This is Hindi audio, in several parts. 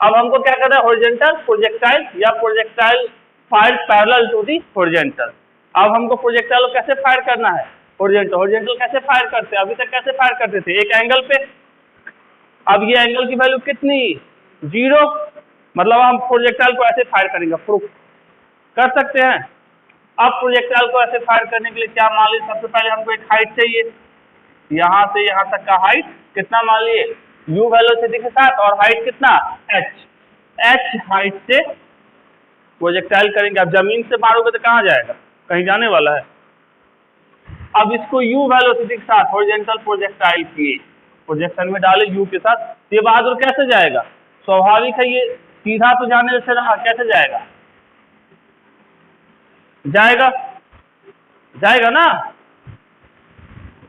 अब हमको क्या करना है, हॉरिजॉन्टल प्रोजेक्टाइल या projectile fire parallel to the horizontal. अब हमको प्रोजेक्टाइल कैसे फायर करना है, हॉरिजॉन्टल। हॉरिजॉन्टल कैसे फायर करते हैं, अभी तक कैसे फायर करते थे, एक एंगल पे। अब ये एंगल की वैल्यू कितनी, 0, मतलब हम प्रोजेक्टाइल को ऐसे फायर करेंगे, प्रूफ कर सकते हैं। अब प्रोजेक्टाइल को ऐसे फायर करने के लिए क्या मान लीजिए, सबसे पहले हमको एक हाइट चाहिए, यहाँ से यहाँ तक का हाइट कितना मान लिए, u वेलोसिटी के साथ, और हाइट कितना h हाइट से प्रोजेक्टाइल करेंगे। अब जमीन से मारोगे तो कहाँ जाएगा, कहीं जाने वाला है। अब इसको u वेलोसिटी के साथ हॉरिजॉन्टल प्रोजेक्टाइल किए, प्रोजेक्शन में डाले u के साथ, ये बहादुर कैसे जाएगा, स्वाभाविक है ये सीधा तो जाने से रहा, कैसे जाएगा, जाएगा ना।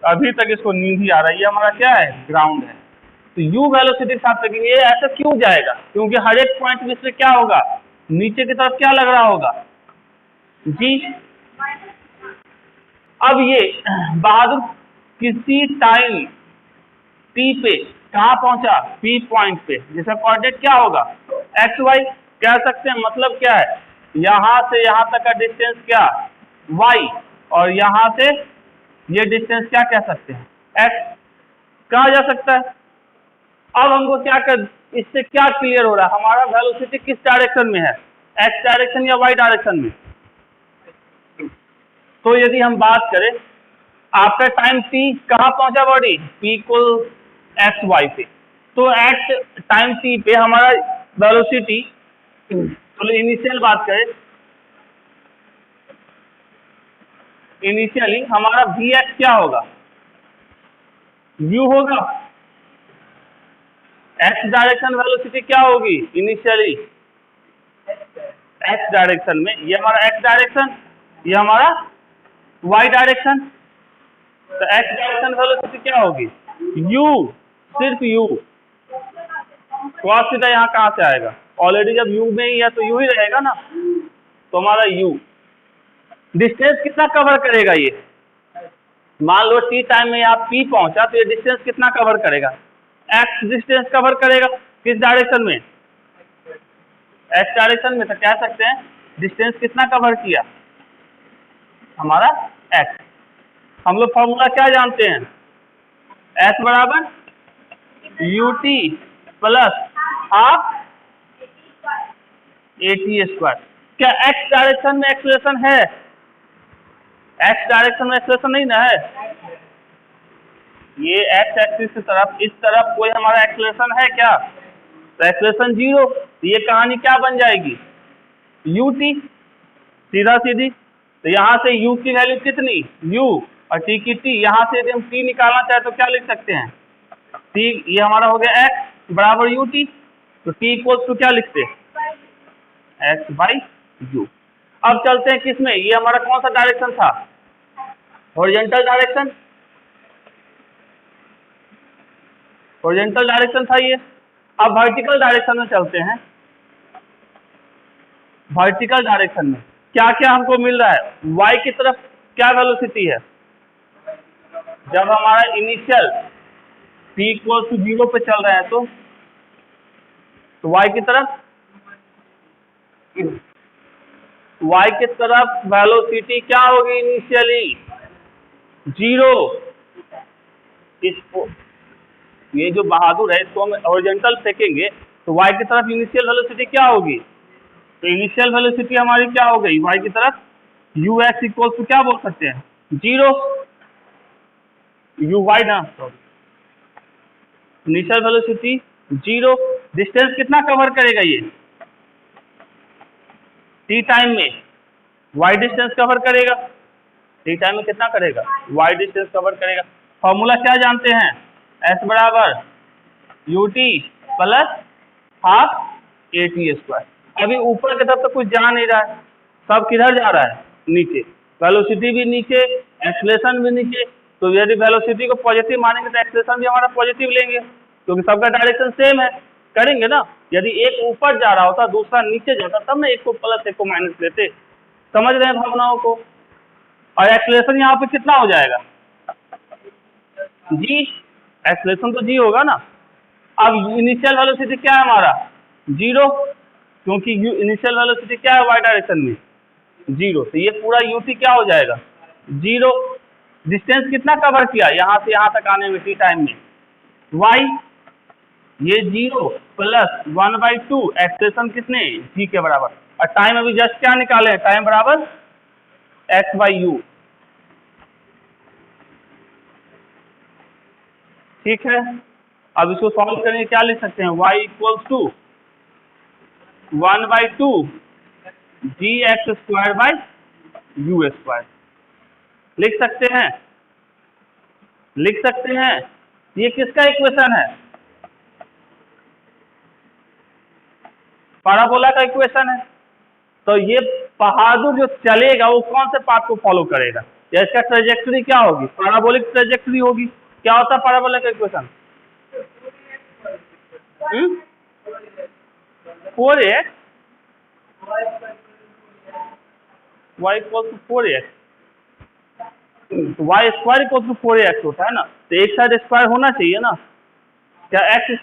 अभी तक इसको नींद ही आ रही है, हमारा क्या है, ग्राउंड है। तो u वेलोसिटी के साथ लगेंगे, ये ऐसा क्यों जाएगा, क्योंकि हर एक पॉइंट में से क्या होगा, नीचे की तरफ क्या लग रहा होगा, जी। अब ये बहादुर किसी टाइम t पे कहाँ पहुंचा, p पॉइंट पे, जिसका कोऑर्डिनेट क्या होगा, x y कह सकते हैं। मतलब क्या है, यहां से यहां तक का डिस्टेंस क्या, y, और यहां से ये डिस्टेंस क्या कह सकते हैं, x कहा जा सकता है। अब हमको क्या कर, इससे क्या क्लियर हो रहा है, हमारा वेलोसिटी किस डायरेक्शन में है, x डायरेक्शन या y डायरेक्शन में। तो यदि हम बात करें, आफ्टर टाइम t कहाँ पहुंचा body, p equal x y पे, तो एट टाइम t पे हमारा वेलोसिटी, तो इनिशियल बात करें, इनिशियली हमारा vx क्या होगा, u होगा। x डायरेक्शन वेलोसिटी क्या होगी इनिशियली, x डायरेक्शन में, ये हमारा x डायरेक्शन, ये हमारा y डायरेक्शन। तो x डायरेक्शन वेलोसिटी क्या होगी, u, सिर्फ u। cos थीटा यहाँ कहाँ से आएगा, ऑलरेडी जब u में ही है तो u ही रहेगा ना। तो हमारा u डिस्टेंस कितना कवर करेगा, ये मान लो t टाइम में यहाँ p पहुंचा, तो ये डिस्टेंस कितना कवर करेगा, x डिस्टेंस कवर करेगा, किस डायरेक्शन में, x डायरेक्शन में। तो कह सकते हैं डिस्टेंस कितना कवर किया, हमारा x। हम लोग फॉर्मूला क्या जानते हैं, s बराबर ut प्लस हाफ at²। क्या x डायरेक्शन में एक्सेलरेशन है, x डायरेक्शन में एक्सेलरेशन नहीं ना है, ये x एक्सिस की तरफ, इस तरफ कोई हमारा एक्सेलरेशन है क्या, तो एक्सेलरेशन 0। तो ये कहानी क्या बन जाएगी, ut, सीधा सीधी। तो यहाँ से u की वैल्यू कितनी, u, और t की t, यहाँ से यदि हम t निकालना चाहे तो क्या लिख सकते हैं, t, ये हमारा हो गया x बराबर ut। तो t इक्वल टू क्या लिखते हैं, x बाई u। अब चलते हैं किसमें, ये हमारा कौन सा डायरेक्शन था, हॉरिजॉन्टल डायरेक्शन, हॉरिजॉन्टल डायरेक्शन था ये। अब वर्टिकल डायरेक्शन में चलते हैं। वर्टिकल डायरेक्शन में क्या क्या हमको मिल रहा है, y की तरफ क्या वेलोसिटी है, जब हमारा इनिशियल p इक्वल टू 0 पे चल रहा है तो y की तरफ वेलोसिटी क्या होगी इनिशियली, 0। इसको, ये जो बहादुर है इसको हम हॉरिजॉन्टल फेंकेंगे तो y की तरफ इनिशियल वेलोसिटी क्या होगी, तो इनिशियल वेलोसिटी हमारी क्या हो गई, y की तरफ ux इक्वल टू क्या बोल सकते हैं, 0 uy ना, इनिशियल वेलोसिटी 0। डिस्टेंस कितना कवर करेगा ये, t टाइम में y डिस्टेंस कवर करेगा, t टाइम में कितना करेगा, y डिस्टेंस कवर करेगा। फॉर्मूला क्या जानते हैं, s बराबर ut प्लस हाफ at²। अभी ऊपर की तरफ तो कुछ जा नहीं रहा है, सब किधर जा रहा है, नीचे, वेलोसिटी भी नीचे, एक्सेलरेशन भी नीचे। तो यदि वेलोसिटी को पॉजिटिव मानेंगे तो एक्सेलरेशन भी हमारा पॉजिटिव लेंगे, क्योंकि सबका डायरेक्शन सेम है, करेंगे ना। यदि एक ऊपर जा रहा होता दूसरा नीचे जाता तब ना एक को प्लस एक को माइनस लेते, समझ रहे हैं भावनाओं को। और एक्सेलरेशन यहाँ पे कितना हो जाएगा, जी, एक्सेलरेशन तो जी होगा ना। अब इनिशियल वेलोसिटी क्या है हमारा, 0, क्योंकि इनिशियल वेलोसिटी क्या है y डायरेक्शन में 0, तो ये पूरा ut क्या हो जाएगा 0। डिस्टेंस कितना कवर किया यहाँ से यहाँ तक आने में t टाइम में y, ये 0 प्लस 1/2 एक्सेलेरेशन कितने g के बराबर, और टाइम अभी जस्ट क्या निकाले हैं, टाइम बराबर x/u। ठीक है, अब इसको सॉल्व करेंगे, क्या लिख सकते हैं, y इक्वल्स टू 1/2 gx² लिख सकते हैं, लिख सकते हैं। ये किसका इक्वेशन है, पैराबोला का इक्वेशन है। तो ये बहादुर जो चलेगा वो कौन से पाथ को फॉलो करेगा, या इसका ट्रेजेक्टरी क्या होगी, पैराबोलिक ट्रेजेक्टरी होगी। क्या होता है पैराबोला का equation, 4x y equal to 4x, y square equal to 4x होता है ना, तो एक साइड स्क्वायर होना चाहिए ना। क्या x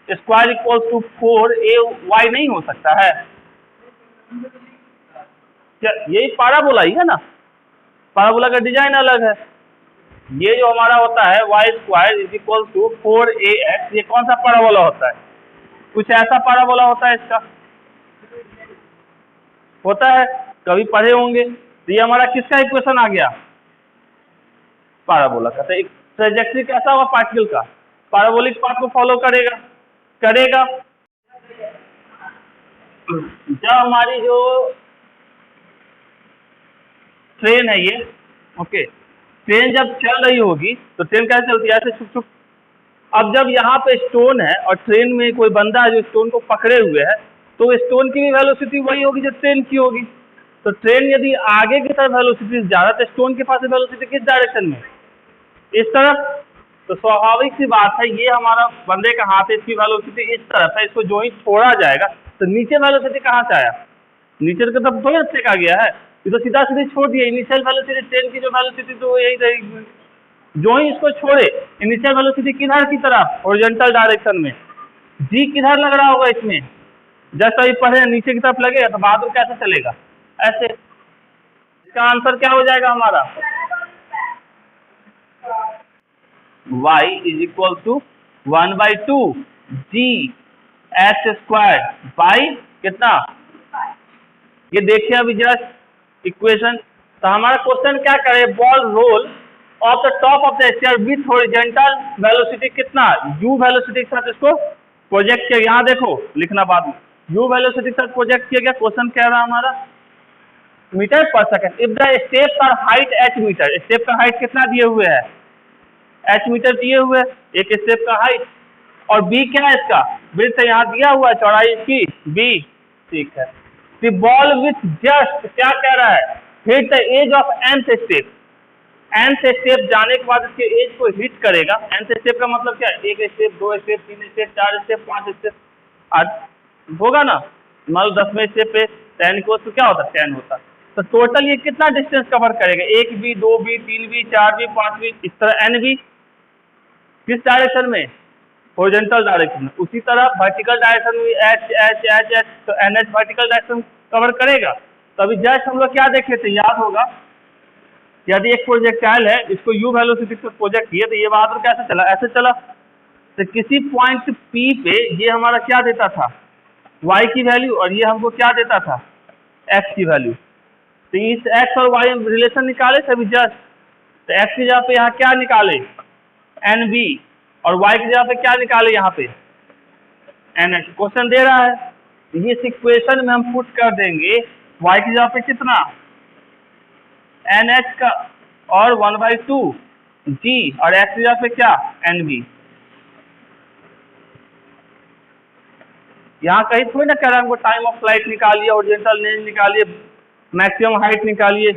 square equal to 4ay नहीं हो सकता है, क्या यही पैराबोला ही है ना, पैराबोला का डिजाइन अलग है। ये जो हमारा होता है y square is equal to 4ax, ये कौन सा पैराबोला होता है, कुछ ऐसा पैराबोला होता है, इसका होता है, कभी पढ़े होंगे। तो ये हमारा किसका इक्वेशन आ गया, पैराबोला का। तो एक ट्रेजेक्टरी कैसा होगा पार्टिकल का, पैराबोलिक पाथ को फॉलो करेगा करेगा। जब हमारी जो ट्रेन है ये, ओके, ट्रेन जब चल रही होगी तो ट्रेन कैसे चलती है, ऐसे छुक छुक। अब जब यहाँ पे स्टोन है और ट्रेन में कोई बंदा है जो स्टोन को पकड़े हुए है, तो स्टोन की भी वेलोसिटी वही होगी जो ट्रेन की होगी। तो ट्रेन यदि आगे की तरफ वेलोसिटी ज्यादा, तो स्टोन के पास वेलोसिटी किस डायरेक्शन में, इस तरफ। तो स्वाभाविक सी बात है, ये हमारा बंदे का हाथ है, इसकी वेलोसिटी इस तरफ है, इसको जो ही छोड़ा जाएगा तो नीचे वेलोसिटी कहाँ से आया, नीचे की तरफ थोड़ी फेंका गया है, ये तो सीधा सीधे छोड़ दिया। इनिशियल वेलोसिटी ट्रेन की जो वेलोसिटी तो यही रहेगी, जो ही इसको छोड़े इनिशियल वेलोसिटी किधर की तरफ, हॉरिजॉन्टल डायरेक्शन में। जी किधर लग रहा होगा इसमें, जैसे अभी पढ़े नीचे की तरफ लगेगा, तो बहादुर कैसे चलेगा, ऐसे। इसका आंसर क्या हो जाएगा हमारा, y is equal to 1/2 gx² by कितना, ये देखिए अभी जस्ट इक्वेशन। तो हमारा क्वेश्चन क्या करे, ball roll off the top of the stair with horizontal velocity कितना, u वेलोसिटी के साथ इसको प्रोजेक्ट किया। यहाँ देखो लिखना बाद में, u वेलोसिटी के साथ प्रोजेक्ट किया गया। क्वेश्चन क्या रहा हमारा, मीटर पर second if the steps are height h metre, step का हाइट कितना दिए हुए है, h मीटर दिए हुए, एक स्टेप का हाइट। और b क्या है इसका, ब्रेथ यहाँ दिया हुआ है, चौड़ाई इसकी b, ठीक है। द बॉल विथ जस्ट क्या कह रहा है, hit the edge of nth step, nth step जाने के बाद इसके एज को हिट करेगा। nth स्टेप का मतलब क्या है, एक स्टेप, दो स्टेप, तीन स्टेप, चार स्टेप, पांच स्टेप होगा ना, मान लो 10वें स्टेप पे 10 को तो क्या होता है 10 होता। तो टोटल ये कितना डिस्टेंस कवर करेगा, 1b, 2b, 3b, 4b, 5b, इस तरह nb, किस डायरेक्शन में, हॉरिजॉन्टल डायरेक्शन में। उसी तरह वर्टिकल डायरेक्शन में h h h h, तो nh वर्टिकल डायरेक्शन कवर करेगा। तो अभी जस्ट हम लोग क्या देखे थे, याद होगा, यदि एक प्रोजेक्टाइल है, इसको u वेलोसिटी से प्रोजेक्ट किया, तो ये बहादुर कैसे चला, ऐसे चला। तो किसी पॉइंट P पे ये हमारा क्या देता था, y की वैल्यू, और ये हमको क्या देता था, x की वैल्यू। तो इस x और y रिलेशन निकाले सभी जस्ट। तो x की जगह पे यहाँ क्या निकाले, nb, और y की जगह पे क्या निकाले यहाँ पे, nh। क्वेश्चन दे रहा है, तो इस इक्वेशन में हम पुट कर देंगे y की जगह पे कितना, nh का, और 1/2 g, और x की जगह पे क्या, nb। यहाँ कहीं थोड़ी ना कह रहा है हमको टाइम ऑफ फ्लाइट निकालिए, हॉरिजॉन्टल रेंज निकालिए, मैक्सिमम हाइट निकालिए,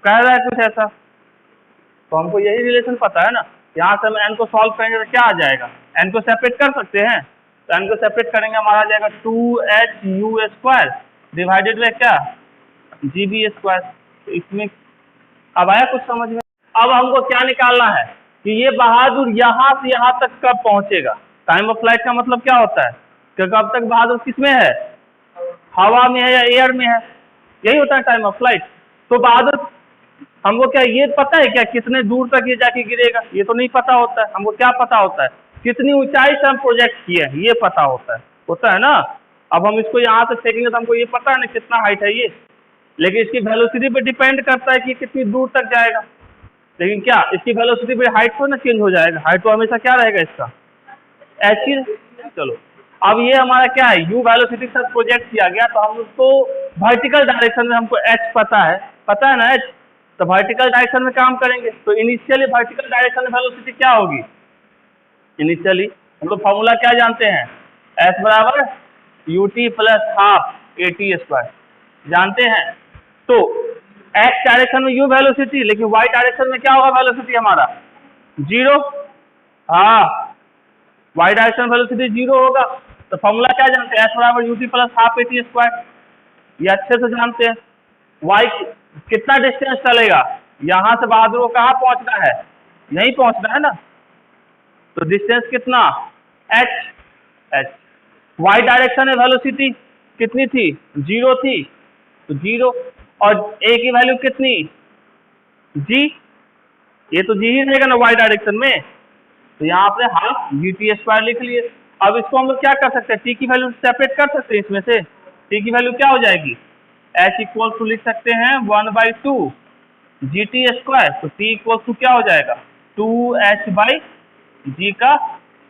कह रहा है कुछ ऐसा। तो हमको यही रिलेशन पता है ना, यहाँ से हम n को सॉल्व करेंगे तो क्या आ जाएगा, n को सेपरेट कर सकते हैं, तो n को सेपरेट करेंगे हमारा आ जाएगा 2h(u²) डिवाइडेड बाय क्या, gb²। तो इसमें अब आया कुछ समझ में। अब हमको क्या निकालना है कि ये बहादुर यहाँ से यहाँ तक कब पहुंचेगा, टाइम ऑफ फ्लाइट का मतलब क्या होता है कि कब तक बहादुर किस में है, हवा में है या एयर में है, यही होता है टाइम ऑफ फ्लाइट। तो बहादुर हमको क्या ये पता है क्या कितने दूर तक ये जाके गिरेगा, ये तो नहीं पता होता है। हमको क्या पता होता है, कितनी ऊंचाई से हम प्रोजेक्ट किए हैं ये पता होता है ना। अब हम इसको यहाँ से फेंकेंगे तो हमको ये पता है ना कितना हाइट है ये, लेकिन इसकी वेलोसिटी पे डिपेंड करता है कि कितनी दूर तक जाएगा। लेकिन क्या इसकी वेलोसिटी पे हाइट को ना चेंज हो जाएगा, हाइट तो हमेशा क्या रहेगा इसका एच ही। चलो अब ये हमारा क्या है, यू वेलोसिटी के साथ प्रोजेक्ट किया गया, तो हम उसको वर्टिकल डायरेक्शन में हमको एच पता है ना एच, तो वर्टिकल डायरेक्शन में काम करेंगे। तो इनिशियली वर्टिकल डायरेक्शन में वेलोसिटी क्या होगी, इनिशियली हम लोग फॉर्मूला क्या जानते हैं, एस बराबर U T plus half a t square जानते हैं। तो एक्स डायरेक्शन में यू वेलोसिटी, लेकिन वाई डायरेक्शन में क्या होगा वेलोसिटी हमारा जीरो। हाँ वाई डायरेक्शन वेलोसिटी जीरो होगा। तो फॉर्मूला क्या जानते हैं, एस बराबर U T plus half a t square, ये अच्छे से जानते हैं। वाई कितना डिस्टेंस चलेगा, यहां से बहादुर को कहाँ पहुंचना है, यहीं पहुंचना है ना, तो डिस्टेंस कितना एच। वाई डायरेक्शन में वेलोसिटी कितनी थी, जीरो थी, तो जीरो, और ए की वैल्यू कितनी जी, ये तो जी ही रहेगा ना वाई डायरेक्शन में, तो यहाँ आपने हाफ जी टी स्क्वायर लिख लिए। अब इसको हम लोग क्या कर सकते हैं, टी की वैल्यू सेपरेट कर सकते हैं इसमें से, टी की वैल्यू क्या हो जाएगी, एच इक्वल टू लिख सकते हैं 1/2 जी टी स्क्वायर, तो टी इक्वल टू क्या हो जाएगा 2h/g का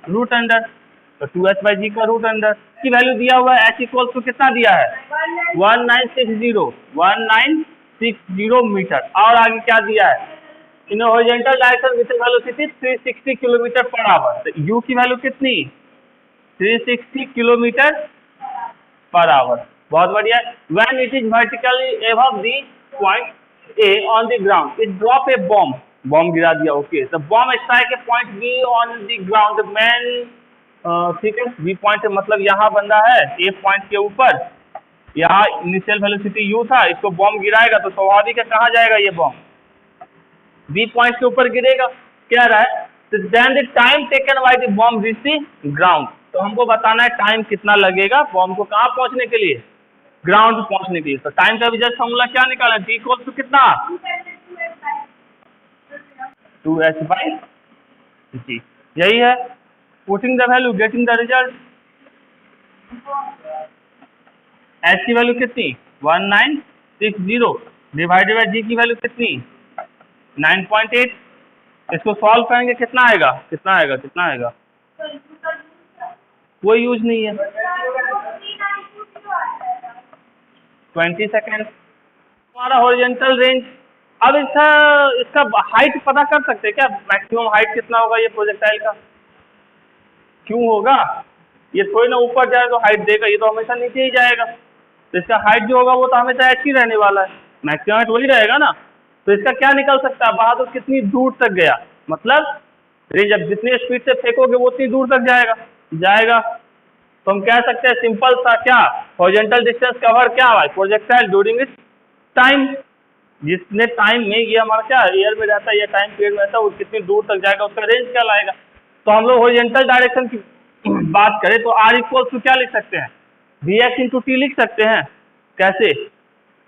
रूट अंडर, तो 2h/g का रूट अंडर की वैल्यू दिया हुआ है, एच इक्वल टू कितना दिया है 1960 मीटर, और आगे क्या दिया है in horizontal direction with velocity 360 kilometre per hour, तो यू की वैल्यू कितनी 360 किलोमीटर पर आवर, बहुत बढ़िया। When it is vertically above the point A on the ground, it drop a bomb, bomb गिरा दिया, okay, the bomb strike a point B on the ground, the man, ठीक है, बी पॉइंट मतलब यहाँ बंदा है ए पॉइंट के ऊपर, यहाँ इनिशियल वेलोसिटी यू था, इसको बॉम्ब गिराएगा तो स्वाभाविक है कहाँ जाएगा ये बॉम्ब, बी पॉइंट के ऊपर गिरेगा। क्या रहा है, then the time taken by the bomb reach the ground, तो हमको बताना है टाइम कितना लगेगा बॉम्ब को कहाँ पहुंचने के लिए, ग्राउंड पे पहुंचने के लिए। तो टाइम का जस्ट फॉर्मूला क्या निकाला, टी इक्वल टू कितना 2h/g, यही है, putting the value getting the result. h की वैल्यू कितनी 1960 डिवाइडेड बाय g की वैल्यू कितनी 9.8, इसको सॉल्व करेंगे कितना आएगा, कोई यूज नहीं है, 20 सेकेंड हमारा हॉरिजॉन्टल रेंज। अब इसका हाइट पता कर सकते हैं क्या, मैक्सिमम हाइट कितना होगा ये प्रोजेक्टाइल का, क्यों होगा, ये थोड़ी ना ऊपर जाए तो हाइट देगा, ये तो हमेशा नीचे ही जाएगा, तो इसका हाइट जो होगा वो तो हमेशा ऐसे ही रहने वाला है, मैक्सिमम हाइट वही रहेगा ना। तो इसका क्या निकल सकता है, बहादुर कितनी दूर तक गया, मतलब रेंज अब जितनी स्पीड से फेंकोगे वो उतनी दूर तक जाएगा। तो हम कह सकते हैं सिंपल सा क्या, हॉरिजॉन्टल डिस्टेंस कवर क्या हुआ प्रोजेक्टाइल ड्यूरिंग इट्स टाइम, जितने टाइम में ये हमारा क्या एयर में रहता है या टाइम पीरियड में रहता है वो कितनी दूर तक जाएगा उसका रेंज क्या लाएगा। तो हम लोग हॉरिजॉन्टल डायरेक्शन की बात करें तो आर इक्वल टू क्या लिख सकते हैं, वी एक्स इंटू टी लिख सकते हैं। कैसे,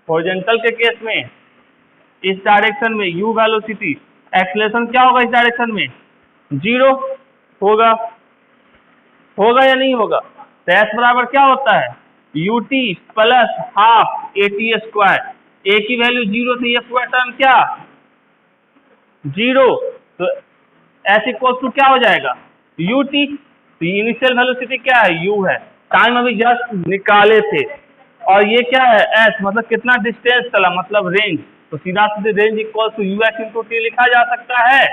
हॉरिजॉन्टल के केस में इस डायरेक्शन में u वेलोसिटी, एक्सेलरेशन क्या होगा इस डायरेक्शन में 0 होगा या नहीं होगा, तो s बराबर क्या होता है ut plus half a t square, a की वैल्यू 0 थी, ये पूरा टर्म क्या 0, तो s इक्वल टू क्या हो जाएगा ut, तो इनिशियल वेलोसिटी क्या है u है, टाइम अभी जस्ट निकाले थे, और ये क्या है s मतलब कितना डिस्टेंस चला मतलब रेंज, तो सीधा सीधे range equal to u x into t लिखा जा सकता है।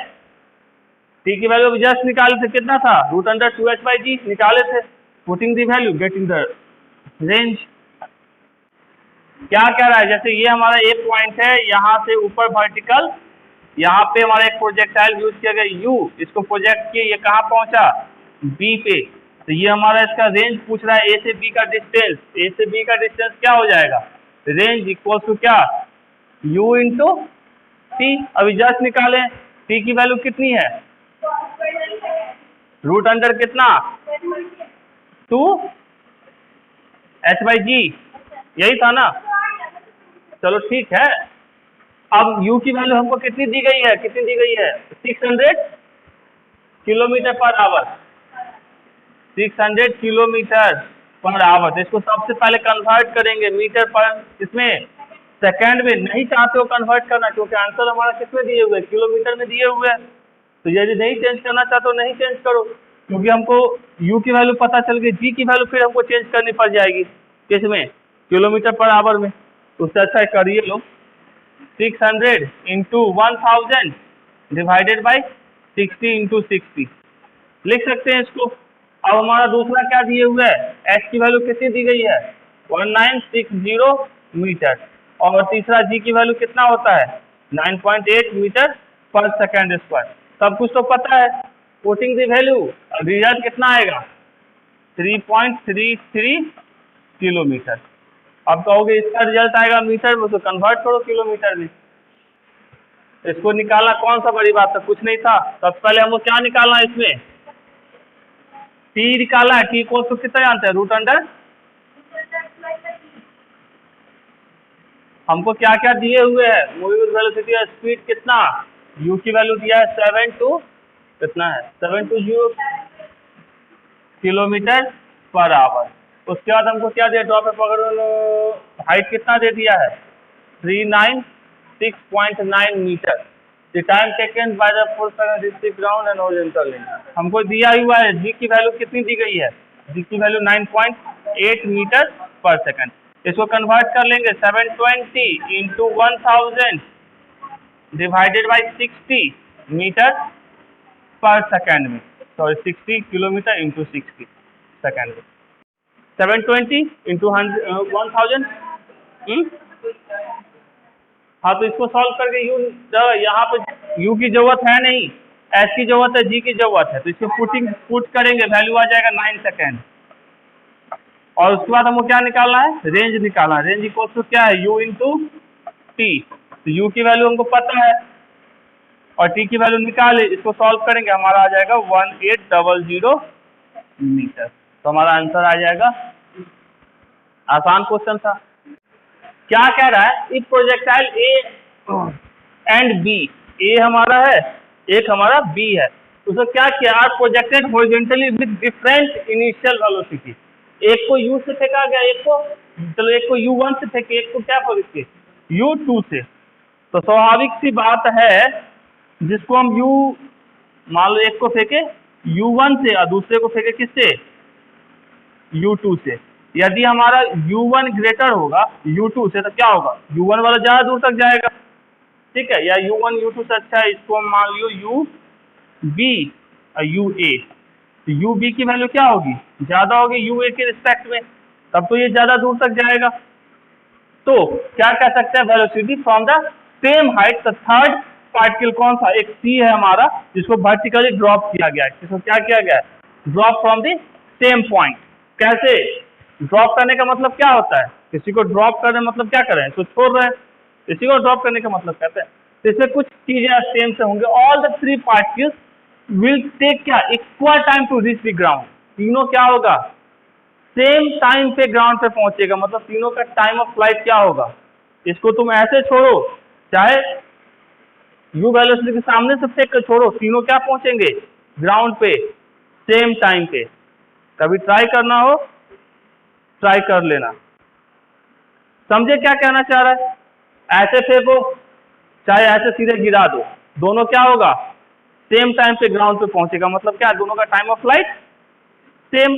टी की वैल्यू अभी जस्ट निकाले थे, कितना था √2h/g निकाले थे, putting the value getting the range. क्या कह रहा है, जैसे ये हमारा ए पॉइंट है, यहाँ से ऊपर वर्टिकल, यहाँ पे हमारा एक प्रोजेक्टाइल यूज किया गया u, इसको प्रोजेक्ट किए, ये कहाँ पहुंचा बी पे, तो ये हमारा इसका रेंज पूछ रहा है ए से बी का डिस्टेंस, ए से बी का डिस्टेंस क्या हो जाएगा रेंज इक्वल टू क्या u इंटू टी, अभी जस्ट निकाले, टी की वैल्यू कितनी है √अंडर कितना 2 h/g, यही था ना? चलो ठीक है। अब u की वैल्यू हमको कितनी दी गई है, 600 kilometre per hour, 600 kilometre per hour. इसको सबसे पहले कन्वर्ट करेंगे मीटर पर, इसमें सेकंड में नहीं चाहते हो कन्वर्ट करना, क्योंकि आंसर हमारा किसमें दिए हुए, किलोमीटर में दिए हुए हैं। तो यदि नहीं चेंज करना चाहते हो नहीं चेंज करो, क्योंकि हमको u की वैल्यू पता चल गई, g की वैल्यू फिर हमको चेंज करनी पड़ जाएगी, किसमें, किलोमीटर पर आवर में। तो उससे अच्छा करिए लो, 600 इंटू 1000 डिवाइडेड बाई 60 इंटू 60 लिख सकते हैं इसको। अब हमारा दूसरा क्या दिए हुए है, h की वैल्यू कितनी दी गई है, 1960 मीटर, और तीसरा g की वैल्यू कितना होता है, 9.8 मीटर पर सेकेंड स्क्वायर। सब कुछ तो पता है। पुटिंग द वैल्यू, रिजल्ट कितना आएगा, 3.33 किलोमीटर। अब कहोगे इसका रिजल्ट आएगा मीटर में, तो कन्वर्ट करो किलोमीटर में। इसको निकालना कौन सा बड़ी बात है, कुछ नहीं था। सबसे पहले हमको क्या निकालना है, इसमें t निकालना है। t को कितना जानते हैं, √अंडर। हमको क्या क्या दिए हुए हैं, मूविंग वेलोसिटी और स्पीड कितना, u की वैल्यू दिया है 720 किलोमीटर पर आवर। उसके बाद हमको क्या दिया, ड्रॉप अगर हाइट कितना दे दिया है, 396.9 metre. The time taken by the force reach the ground and horizontal line. हमको दिया हुआ है g की वैल्यू कितनी दी गई है, g की वैल्यू 9.8 मीटर पर सेकंड। इसको कन्वर्ट कर लेंगे, 720 इंटू 1000 डिवाइडेड बाई 60 मीटर पर सेकंड में, सॉरी 60 किलोमीटर इंटू 60 सेकंड में। 720 इंटू 1000, हाँ तो इसको सॉल्व करके यहाँ पे u की जरूरत है नहीं, s की जरूरत है, g की जरूरत है, तो इसको पुट करेंगे, वैल्यू आ जाएगा 9 सेकेंड। और उसके बाद हमको क्या निकालना है, रेंज निकालना है। रेंज इक्वल टू क्या है, u इंटू टी। तो u की वैल्यू हमको पता है और t की वैल्यू निकाले, इसको सॉल्व करेंगे, हमारा आ जाएगा 1800 मीटर। तो हमारा आंसर आ जाएगा। आसान क्वेश्चन था। क्या कह रहा है, if projectile A and B, A हमारा है, एक हमारा बी है, उसको क्या किया, are projected horizontally with different initial velocity. एक को u से फेंका गया, एक को, चलो एक को u1 से फेंके, एक को क्या फेंके, u2 से। तो स्वाभाविक सी बात है, जिसको हम u, मान लो एक को फेंके u1 से और दूसरे को फेंके किससे, u2 से। यदि हमारा u1 ग्रेटर होगा u2 से, तो क्या होगा, u1 वाला ज्यादा दूर तक जाएगा, ठीक है, या u1 u2 से अच्छा है, इसको हम मान लियो ub और ua। तो ub की वैल्यू क्या होगी, ज्यादा होगी ua के रिस्पेक्ट में, तब तो ये ज्यादा दूर तक जाएगा। तो क्या कह सकते हैं, velocity from the same height. The third particle कौन सा, एक सी है हमारा, जिसको वर्टिकली ड्रॉप किया गया है। इसको क्या किया गया है, drop from the same point. कैसे ड्रॉप करने का मतलब क्या होता है, किसी को ड्रॉप करने मतलब क्या कर रहे हैं, तो छोड़ रहे हैं, इसी को ड्रॉप करने का मतलब कहते हैं। तो इसमें कुछ चीजें सेम से होंगे। All the three particles will take क्या, equal time to reach the ground. तीनों क्या होगा, सेम टाइम पे ग्राउंड पे पहुंचेगा, मतलब तीनों का टाइम ऑफ फ्लाइट क्या होगा। इसको तुम ऐसे छोड़ो, चाहे u वेलोसिटी के सामने से फेंक कर छोड़ो, तीनों क्या पहुंचेंगे, ग्राउंड पे सेम टाइम पे। कभी ट्राई करना हो, ट्राई कर लेना। समझे क्या कहना चाह रहा है, ऐसे फेंको चाहे ऐसे सीधे गिरा दो, दोनों क्या होगा, सेम टाइम पे ग्राउंड पे पहुंचेगा। मतलब क्या, दोनों का टाइम ऑफ फ्लाइट सेम।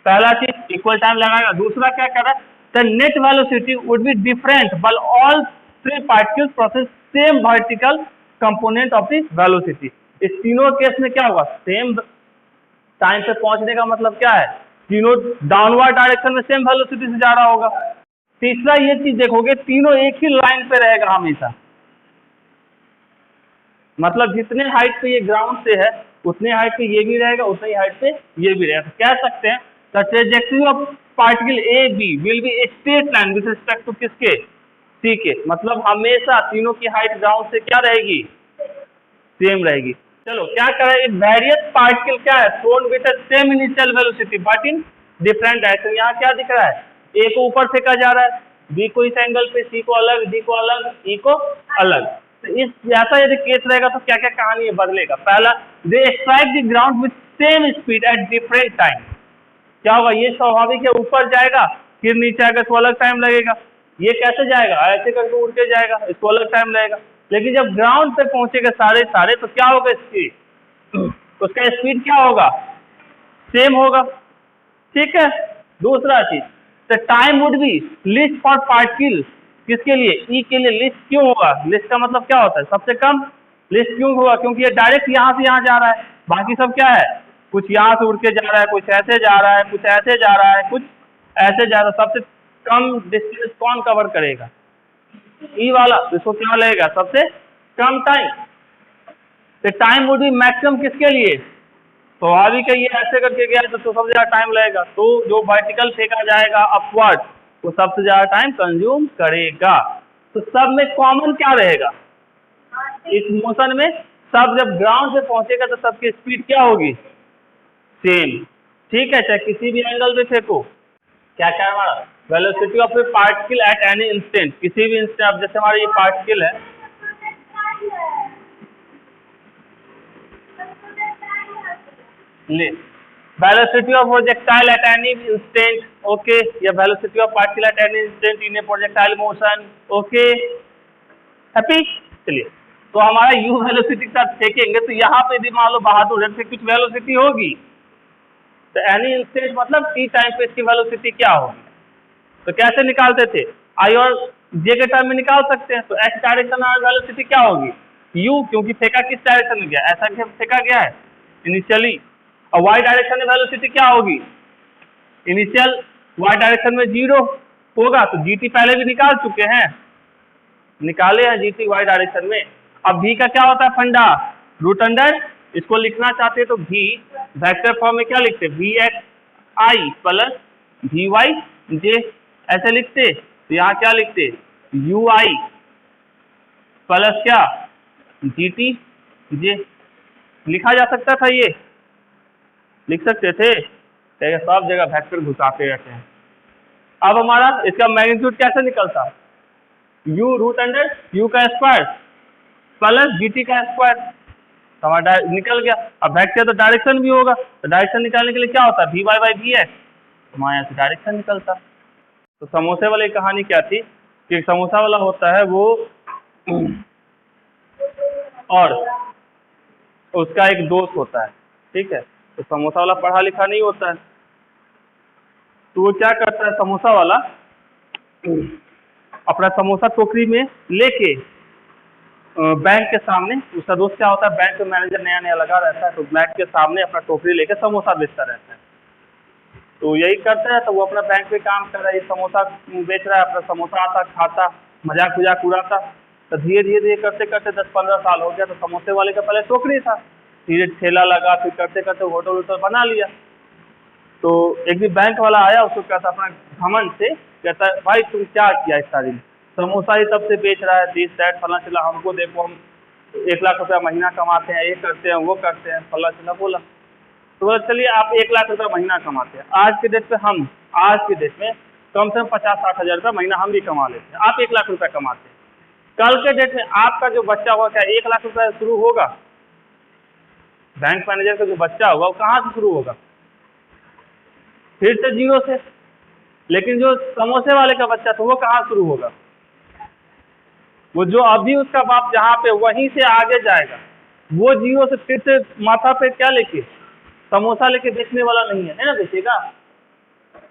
पहला चीज इक्वल टाइम लगाएगा। दूसरा क्या कर रहा है, the net velocity would be different but all three particles process same vertical component of the velocity. इस तीनों केस में क्या होगा, सेम टाइम पे पहुंचने का मतलब क्या है, तीनों डाउनवर्ड डायरेक्शन में सेम वेलोसिटी से जा रहा होगा। तीसरा ये चीज देखोगे, तीनों एक ही लाइन पे रहेगा हमेशा, मतलब जितने हाइट पे ये ग्राउंड से है उतने हाइट पे ये भी रहेगा, उतने ही हाइट पे ये भी रहेगा। तो कह सकते हैं the trajectory of particle A B will be a straight line with respect to किसके, सी के। मतलब हमेशा तीनों की हाइट ग्राउंड से क्या रहेगी, सेम रहेगी। चलो क्या करें, एक वेरियस पार्टिकल क्या है, thrown with same initial velocity but in different direction. यहाँ क्या दिख रहा है, ए को ऊपर फेंका जा रहा है, बी को इस एंगल पे, सी को अलग, डी को अलग, ई को अलग। तो इस ऐसा यदि केस रहेगा तो क्या क्या कहानी बदलेगा। पहला, they strike the ground with same speed at different time. क्या होगा, ये स्वाभाविक है, ऊपर जाएगा फिर नीचे आएगा तो अलग टाइम लगेगा। ये कैसे जाएगा, ऐसे करके उड़ के जाएगा, इसको अलग टाइम लगेगा। लेकिन जब ग्राउंड पे पहुंचेगा सारे तो क्या होगा स्पीड, उसका स्पीड क्या होगा, सेम होगा। ठीक है। दूसरा चीज, the time would be list for particle, किसके लिए, ई के लिए लिस्ट क्यों होगा, लिस्ट का मतलब क्या होता है, सबसे कम। लिस्ट क्यों होगा, क्योंकि ये डायरेक्ट यहाँ से यहाँ जा रहा है, बाकी सब क्या है, कुछ यहाँ से उड़ के जा रहा है, कुछ ऐसे जा रहा है, कुछ ऐसे जा रहा है, कुछ ऐसे जा रहा है। सबसे कम डिस्टेंस कौन कवर करेगा, ई वाला, इसको क्या लगेगा, सबसे कम टाइम। तो टाइम वुड बी मैक्सिमम किसके लिए, स्वाभाविक है, ये ऐसे करके गया तो सबसे ज्यादा टाइम लगेगा, तो जो वर्टिकल फेंका जाएगा अपवर्ड वो सबसे ज्यादा टाइम कंज्यूम करेगा। तो सब में कॉमन क्या रहेगा, इस मोशन में सब जब ग्राउंड पे पहुंचेगा तो सबकी स्पीड क्या होगी, सेम। ठीक है, चाहे किसी भी एंगल पे फेंको। क्या क्या है हमारा, velocity of A particle at any instant, किसी भी इंस्टेंट। अब जैसे हमारा ये पार्टिकल है, let velocity of projectile at any instant, okay, या velocity of particle at any instant in a projectile motion, okay, happy. चलिए, तो हमारा यू वेलोसिटी के साथ फेंकेंगे तो यहाँ पे भी मान लो बहादुर से कुछ वेलोसिटी होगी, तो एनी इंस्टेंट मतलब टी टाइम पे इसकी वेलोसिटी क्या होगी। तो कैसे निकालते थे, आई और जे के टर्म में निकाल सकते हैं। तो एक्स डायरेक्शन में वेलोसिटी क्या होगी, यू, क्योंकि फेंका किस डायरेक्शन में गया, ऐसा फेंका गया है इनिशियली। और वाई डायरेक्शन में वेलोसिटी क्या होगी, इनिशियल वाई डायरेक्शन में 0 होगा, तो जीटी पहले भी निकाल चुके हैं, निकाले हैं जीटी वाई डायरेक्शन में। अब भी का क्या होता है फंडा, रूट अंडर, इसको लिखना चाहते हैं तो भी वेक्टर फॉर्म में क्या लिखते, v x i plus v y j, ऐसे लिखते। तो यहाँ क्या लिखते, यू आई प्लस क्या, जी टी जे, लिखा जा सकता था, ये लिख सकते थे, सब जगह वेक्टर घुसाते रहते हैं। अब हमारा इसका मैग्नीट्यूड कैसे निकलता, यू रूट अंडर यू का स्क्वायर प्लस जी टी का स्क्वायर, हमारा निकल गया। अब वेक्टर तो डायरेक्शन भी होगा, तो डायरेक्शन निकालने के लिए क्या होता है, V Y by V X, हमारे यहाँ से डायरेक्शन निकलता। तो समोसे वाली कहानी क्या थी कि समोसा वाला होता है वो और उसका एक दोस्त होता है, ठीक है। तो समोसा वाला पढ़ा लिखा नहीं होता है, तो वो क्या करता है, समोसा वाला अपना समोसा टोकरी में लेके बैंक के सामने, उसका दोस्त क्या होता है, बैंक में मैनेजर नया नया लगा रहता है, तो बैंक के सामने अपना टोकरी लेके समोसा बेचता रहता है। तो यही करता है, तो वो अपना बैंक पे काम कर रहा है, ये समोसा बेच रहा है, अपना समोसा आता खाता, मजाक उजाक उड़ाता। तो धीरे धीरे करते करते 10-15 साल हो गया, तो समोसे वाले का पहले टोकरी था, धीरे ठेला लगा, फिर करते करते होटल वोटल बना लिया। तो एक दिन बैंक वाला आया, उसको कहता अपना घमंड से, कहता है भाई तुम क्या किया इस सारी, समोसा ही तब से बेच रहा है, दिस दैट फला चिल्ला, हमको देखो हम 1 लाख रुपया महीना कमाते हैं, ये करते हैं वो करते हैं, फला चिल्ला बोला। तो बोला चलिए आप 1 लाख रुपया महीना कमाते हैं, आज के डेट पे हम आज के डेट में कम से कम 50-60 हज़ार रुपया महीना हम भी कमा लेते हैं, आप 1 लाख रुपया कमाते हैं। कल के डेट में आपका जो बच्चा होगा क्या 1 लाख रुपया शुरू होगा, बैंक मैनेजर का जो बच्चा होगा वो कहाँ से शुरू होगा, फिर से 0 से। लेकिन जो समोसे वाले का बच्चा था वो कहाँ शुरू होगा, वो जो अभी उसका बाप जहाँ पे वहीं से आगे जाएगा, वो 0 से फिर से माथा पे क्या लेके, समोसा लेके बेचने वाला नहीं है ना, बेचेगा।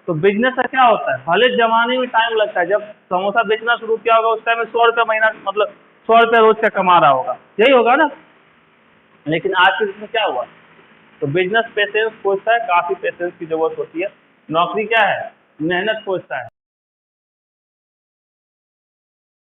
तो बिजनेस का क्या होता है, भले जमाने में टाइम लगता है, जब समोसा बेचना शुरू किया होगा उस टाइम में 100 रुपया महीना, मतलब 100 रुपया रोज का कमा रहा होगा, यही होगा ना। लेकिन आज के इसमें क्या हुआ, तो बिजनेस पेशेंस खोजता है, काफी पेशेंस की जरूरत होती है। नौकरी क्या है, मेहनत खोजता है।